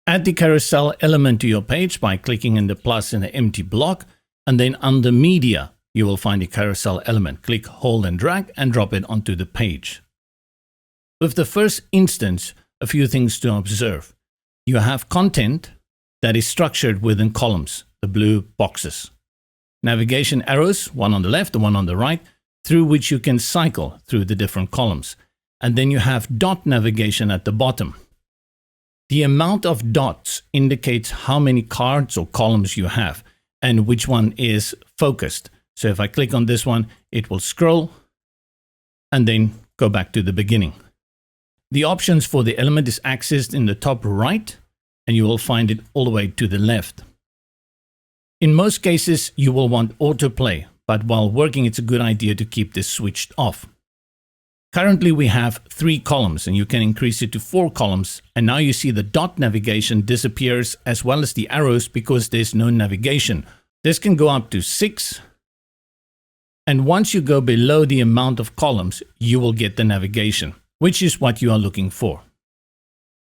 Add the carousel element to your page by clicking in the plus in the empty block, and then under media, you will find the carousel element. Click, hold and drag and drop it onto the page. With the first instance, a few things to observe. You have content that is structured within columns, the blue boxes. Navigation arrows, one on the left and one on the right, through which you can cycle through the different columns. And then you have dot navigation at the bottom. The amount of dots indicates how many cards or columns you have and which one is focused. So if I click on this one, it will scroll and then go back to the beginning. The options for the element is accessed in the top right, and you will find it all the way to the left. In most cases, you will want autoplay, but while working, it's a good idea to keep this switched off. Currently, we have 3 columns, and you can increase it to 4 columns. And now you see the dot navigation disappears as well as the arrows because there's no navigation. This can go up to 6. And once you go below the amount of columns, you will get the navigation, which is what you are looking for.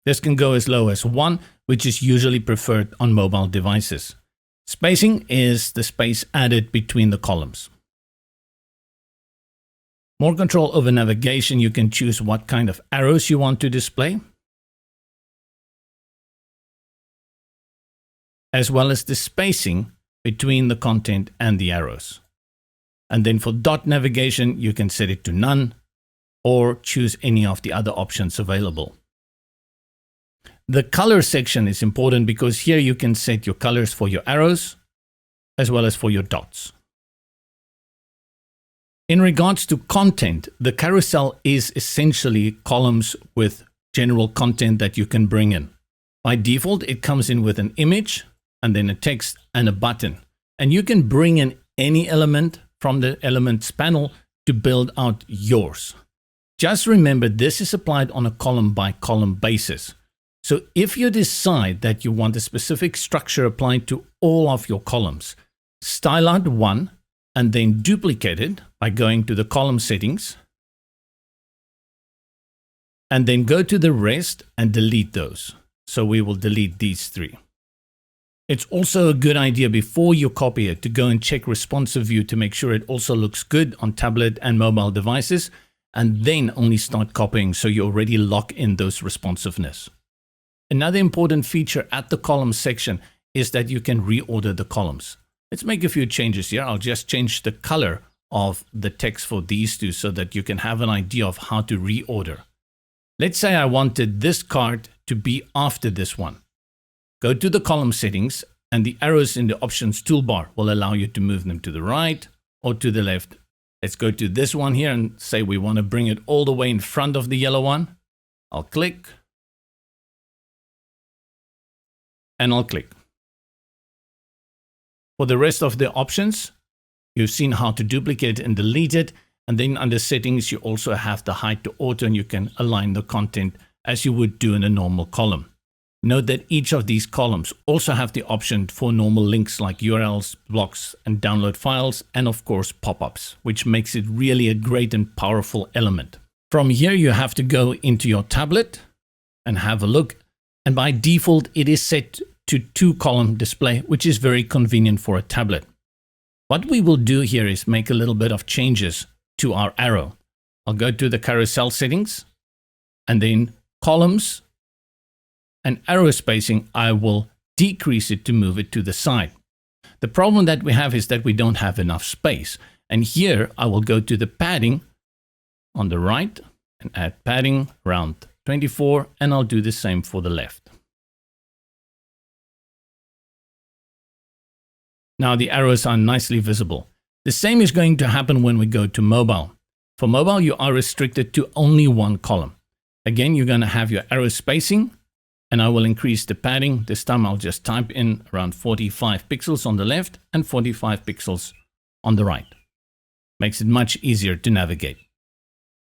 This can go as low as 1, which is usually preferred on mobile devices. Spacing is the space added between the columns. More control over navigation, you can choose what kind of arrows you want to display, as well as the spacing between the content and the arrows. And then for dot navigation, you can set it to none or choose any of the other options available. The color section is important because here you can set your colors for your arrows as well as for your dots. In regards to content, the carousel is essentially columns with general content that you can bring in. By default, it comes in with an image and then a text and a button. And you can bring in any element from the elements panel to build out yours. Just remember, this is applied on a column by column basis. So if you decide that you want a specific structure applied to all of your columns, style out one and then duplicate it by going to the column settings and then go to the rest and delete those. So we will delete these 3. It's also a good idea before you copy it to go and check responsive view to make sure it also looks good on tablet and mobile devices, and then only start copying so you already lock in those responsiveness. Another important feature at the column section is that you can reorder the columns. Let's make a few changes here. I'll just change the color of the text for these 2 so that you can have an idea of how to reorder. Let's say I wanted this card to be after this one. Go to the column settings and the arrows in the options toolbar will allow you to move them to the right or to the left. Let's go to this one here and say we want to bring it all the way in front of the yellow one. I'll click and I'll click. For the rest of the options, you've seen how to duplicate and delete it. And then under settings, you also have the hide to auto and you can align the content as you would do in a normal column. Note that each of these columns also have the option for normal links like URLs, blocks, and download files, and of course pop-ups, which makes it really a great and powerful element. From here, you have to go into your tablet and have a look. And by default, it is set to 2-column display, which is very convenient for a tablet. What we will do here is make a little bit of changes to our arrow. I'll go to the carousel settings and then columns and arrow spacing. I will decrease it to move it to the side. The problem that we have is that we don't have enough space. And here I will go to the padding on the right and add padding around 24, and I'll do the same for the left. Now the arrows are nicely visible. The same is going to happen when we go to mobile. For mobile, you are restricted to only 1 column. Again, you're going to have your arrow spacing, and I will increase the padding. This time I'll just type in around 45 pixels on the left and 45 pixels on the right. Makes it much easier to navigate.